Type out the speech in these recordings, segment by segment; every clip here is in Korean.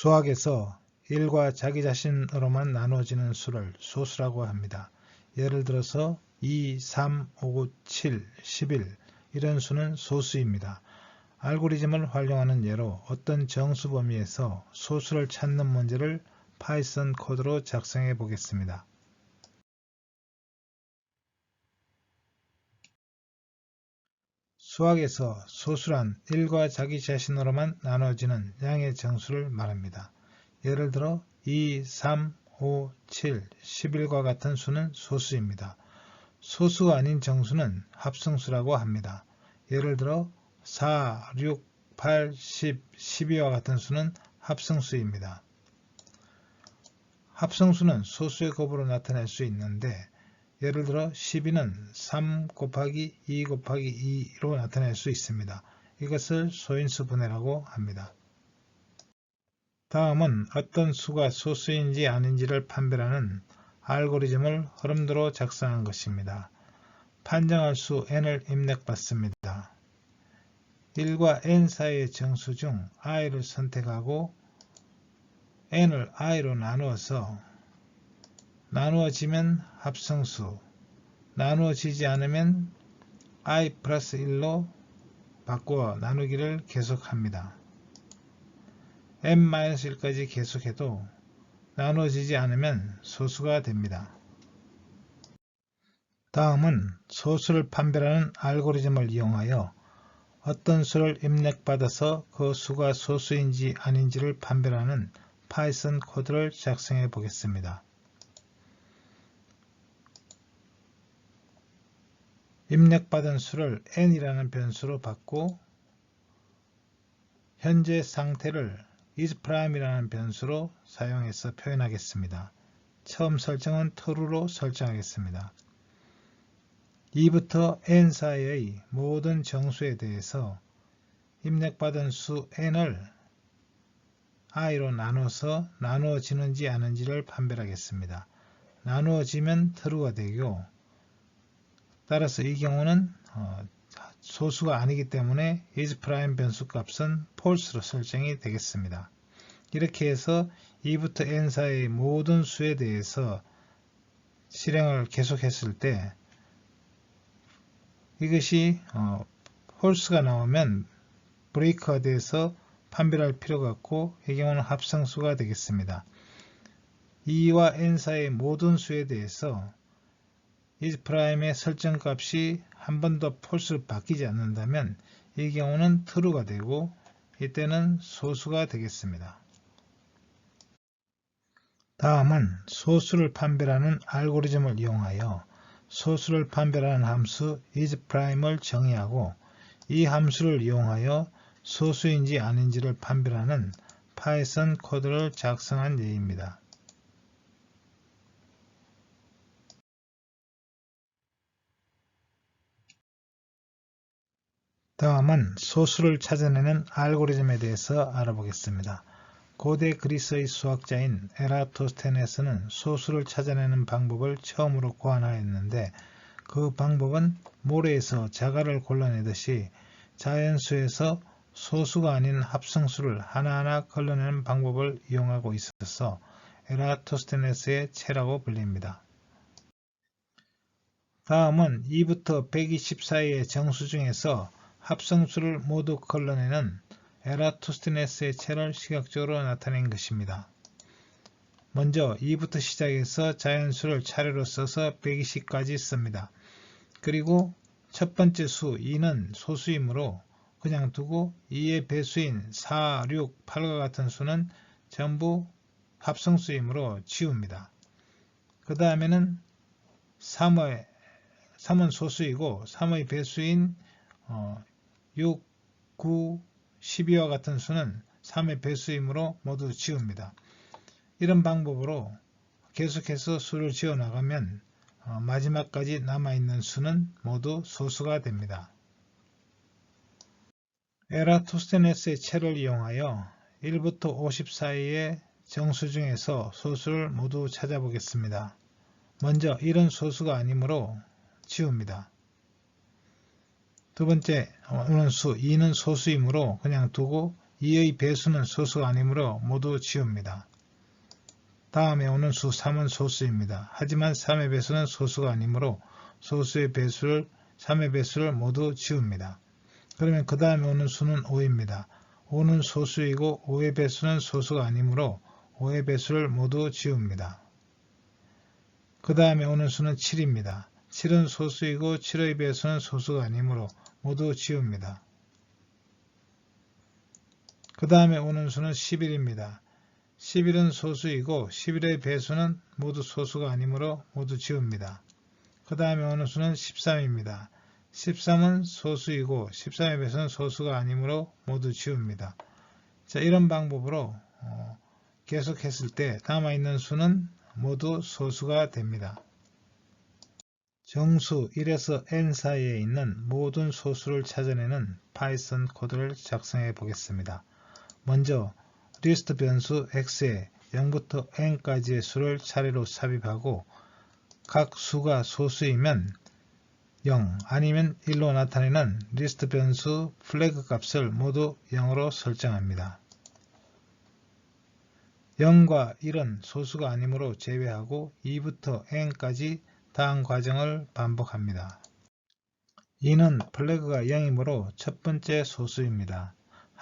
수학에서 1과 자기 자신으로만 나누어지는 수를 소수라고 합니다. 예를 들어서 2, 3, 5, 7, 11 이런 수는 소수입니다. 알고리즘을 활용하는 예로 어떤 정수 범위에서 소수를 찾는 문제를 파이썬 코드로 작성해 보겠습니다. 수학에서 소수란 1과 자기 자신으로만 나누어지는 양의 정수를 말합니다. 예를 들어 2, 3, 5, 7, 11과 같은 수는 소수입니다. 소수가 아닌 정수는 합성수라고 합니다. 예를 들어 4, 6, 8, 10, 12와 같은 수는 합성수입니다. 합성수는 소수의 곱으로 나타낼 수 있는데 예를 들어 12는 3 곱하기 2 곱하기 2로 나타낼 수 있습니다. 이것을 소인수 분해라고 합니다. 다음은 어떤 수가 소수인지 아닌지를 판별하는 알고리즘을 흐름도로 작성한 것입니다. 판정할 수 n을 입력받습니다. 1과 n 사이의 정수 중 i를 선택하고 n을 i로 나누어서 나누어지면 합성수, 나누어지지 않으면 i 플러스 1로 바꾸어 나누기를 계속합니다. n-1까지 계속해도 나누어지지 않으면 소수가 됩니다. 다음은 소수를 판별하는 알고리즘을 이용하여 어떤 수를 입력받아서 그 수가 소수인지 아닌지를 판별하는 파이썬 코드를 작성해 보겠습니다. 입력받은 수를 n이라는 변수로 받고 현재 상태를 isPrime이라는 변수로 사용해서 표현하겠습니다. 처음 설정은 true로 설정하겠습니다. 2부터 n 사이의 모든 정수에 대해서 입력받은 수 n을 i로 나눠서 나누어지는지 아닌지를 판별하겠습니다. 나누어지면 true가 되고 따라서 이 경우는 소수가 아니기 때문에 isPrime 변수 값은 false로 설정이 되겠습니다. 이렇게 해서 2부터 n 사이의 모든 수에 대해서 실행을 계속했을 때 이것이 false가 나오면 브레이크가 돼서 판별할 필요가 없고 이 경우는 합성수가 되겠습니다. 2와 n 사이의 모든 수에 대해서 isPrime의 설정값이 한 번도 false로 바뀌지 않는다면 이 경우는 true가 되고 이때는 소수가 되겠습니다. 다음은 소수를 판별하는 알고리즘을 이용하여 소수를 판별하는 함수 isPrime을 정의하고 이 함수를 이용하여 소수인지 아닌지를 판별하는 파이썬 코드를 작성한 예입니다. 다음은 소수를 찾아내는 알고리즘에 대해서 알아보겠습니다. 고대 그리스의 수학자인 에라토스테네스는 소수를 찾아내는 방법을 처음으로 고안하였는데 그 방법은 모래에서 자갈을 골라내듯이 자연수에서 소수가 아닌 합성수를 하나하나 걸러내는 방법을 이용하고 있어서 에라토스테네스의 체라고 불립니다. 다음은 2부터 120 사이의 정수 중에서 합성수를 모두 걸러내는 에라토스테네스의 체를 시각적으로 나타낸 것입니다. 먼저 2부터 시작해서 자연수를 차례로 써서 120까지 씁니다. 그리고 첫 번째 수 2는 소수이므로 그냥 두고 2의 배수인 4, 6, 8과 같은 수는 전부 합성수이므로 지웁니다. 그 다음에는 3은 소수이고 3의 배수인 6, 9, 12와 같은 수는 3의 배수이므로 모두 지웁니다. 이런 방법으로 계속해서 수를 지어 나가면 마지막까지 남아있는 수는 모두 소수가 됩니다. 에라토스테네스의 체를 이용하여 1부터 50 사이의 정수 중에서 소수를 모두 찾아보겠습니다. 먼저 1은 소수가 아니므로 지웁니다. 두 번째 오는 수 2는 소수이므로 그냥 두고 2의 배수는 소수가 아니므로 모두 지웁니다. 다음에 오는 수 3은 소수입니다. 하지만 3의 배수는 소수가 아니므로 소수의 배수를 3의 배수를 모두 지웁니다. 그러면 그 다음에 오는 수는 5입니다. 5는 소수이고 5의 배수는 소수가 아니므로 5의 배수를 모두 지웁니다. 그 다음에 오는 수는 7입니다. 7은 소수이고 7의 배수는 소수가 아니므로 모두 지웁니다. 그 다음에 오는 수는 11입니다. 11은 소수이고 11의 배수는 모두 소수가 아니므로 모두 지웁니다. 그 다음에 오는 수는 13입니다. 13은 소수이고 13의 배수는 소수가 아니므로 모두 지웁니다. 자, 이런 방법으로 계속했을 때 남아있는 수는 모두 소수가 됩니다. 정수 1에서 n 사이에 있는 모든 소수를 찾아내는 파이썬 코드를 작성해 보겠습니다. 먼저 리스트 변수 x에 0부터 n까지의 수를 차례로 삽입하고 각 수가 소수이면 0 아니면 1로 나타내는 리스트 변수 플래그 값을 모두 0으로 설정합니다. 0과 1은 소수가 아니므로 제외하고 2부터 n까지 다음 과정을 반복합니다. 2는 플래그가 0이므로 첫 번째 소수입니다.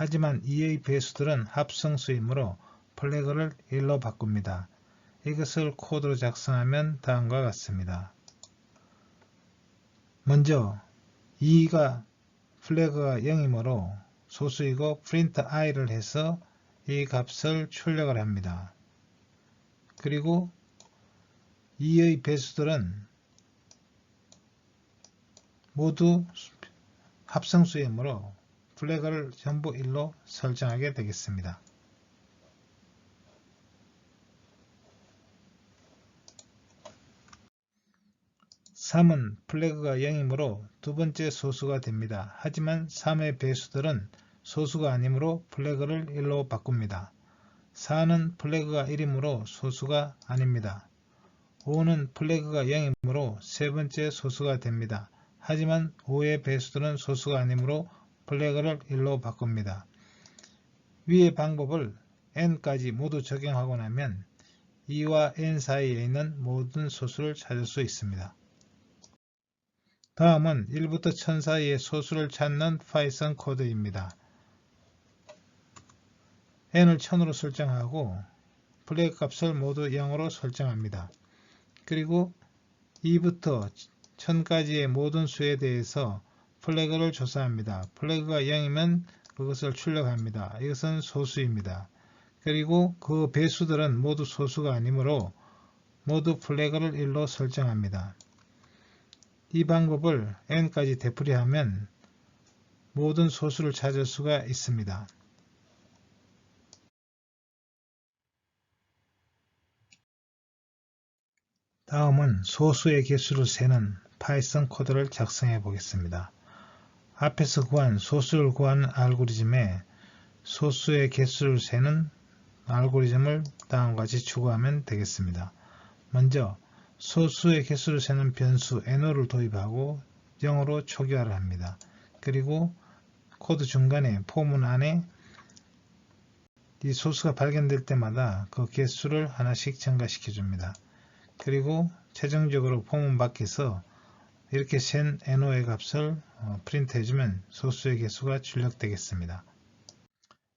하지만 2의 배수들은 합성수이므로 플래그를 1로 바꿉니다. 이것을 코드로 작성하면 다음과 같습니다. 먼저 2가 플래그가 0이므로 소수이고 print i를 해서 이 값을 출력을 합니다. 그리고 2의 배수들은 모두 합성수이므로 플래그를 전부 1로 설정하게 되겠습니다. 3은 플래그가 0이므로 두 번째 소수가 됩니다. 하지만 3의 배수들은 소수가 아니므로 플래그를 1로 바꿉니다. 4는 플래그가 1이므로 소수가 아닙니다. 5는 플래그가 0이므로 세 번째 소수가 됩니다. 하지만 5의 배수들은 소수가 아니므로 플래그를 1로 바꿉니다. 위의 방법을 n까지 모두 적용하고 나면 2와 n 사이에 있는 모든 소수를 찾을 수 있습니다. 다음은 1부터 1000 사이의 소수를 찾는 파이썬 코드입니다. n을 1000으로 설정하고 플래그 값을 모두 0으로 설정합니다. 그리고 2부터 1000까지의 모든 수에 대해서 플래그를 조사합니다. 플래그가 0이면 그것을 출력합니다. 이것은 소수입니다. 그리고 그 배수들은 모두 소수가 아니므로 모두 플래그를 1로 설정합니다. 이 방법을 n까지 되풀이하면 모든 소수를 찾을 수가 있습니다. 다음은 소수의 개수를 세는 파이썬 코드를 작성해 보겠습니다. 앞에서 구한 소수를 구하는 알고리즘에 소수의 개수를 세는 알고리즘을 다음과 같이 추구하면 되겠습니다. 먼저 소수의 개수를 세는 변수 no를 도입하고 0으로 초기화를 합니다. 그리고 코드 중간에 포문 안에 이 소수가 발견될 때마다 그 개수를 하나씩 증가시켜 줍니다. 그리고 최종적으로 포문 밖에서 이렇게 센 no의 값을 프린트 해주면 소수의 개수가 출력되겠습니다.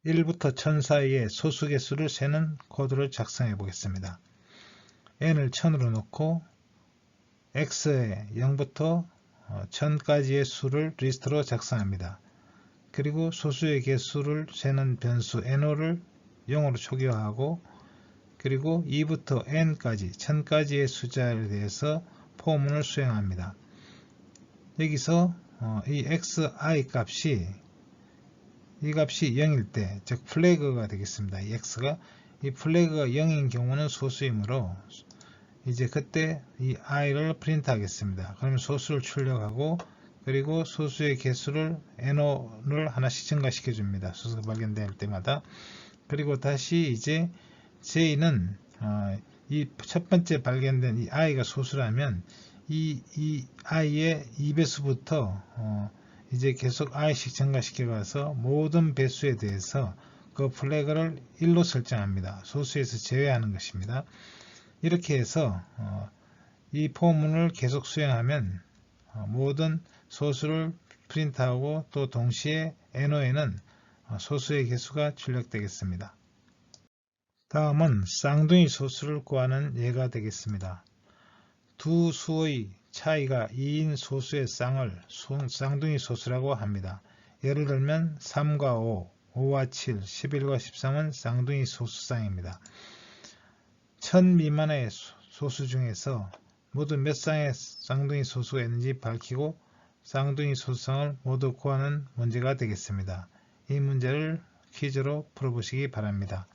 1부터 1000 사이의 소수 개수를 세는 코드를 작성해 보겠습니다. n을 1000으로 놓고 x에 0부터 1000까지의 수를 리스트로 작성합니다. 그리고 소수의 개수를 세는 변수 no를 0으로 초기화하고 그리고 2부터 n까지 1000까지의 숫자에 대해서 포문을 수행합니다. 여기서 이 xi 값이 이 값이 0일 때, 즉 플래그가 되겠습니다. 이 x가 이 플래그가 0인 경우는 소수이므로 이제 그때 이 i를 프린트 하겠습니다. 그러면 소수를 출력하고 그리고 소수의 개수를 no를 하나씩 증가시켜 줍니다. 소수가 발견될 때마다. 그리고 다시 이제 j는 이 첫 번째 발견된 이 i가 소수라면 이 i의 2배수부터 이제 계속 i씩 증가시켜 가서 모든 배수에 대해서 그 플래그를 1로 설정합니다. 소수에서 제외하는 것입니다. 이렇게 해서 이 포문을 계속 수행하면 모든 소수를 프린트하고 또 동시에 NO에는 소수의 개수가 출력되겠습니다. 다음은 쌍둥이 소수를 구하는 예가 되겠습니다. 두 수의 차이가 2인 소수의 쌍을 쌍둥이 소수라고 합니다. 예를 들면 3과 5, 5와 7, 11과 13은 쌍둥이 소수쌍입니다. 1000 미만의 소수 중에서 모두 몇 쌍의 쌍둥이 소수가 있는지 밝히고 쌍둥이 소수쌍을 모두 구하는 문제가 되겠습니다. 이 문제를 퀴즈로 풀어보시기 바랍니다.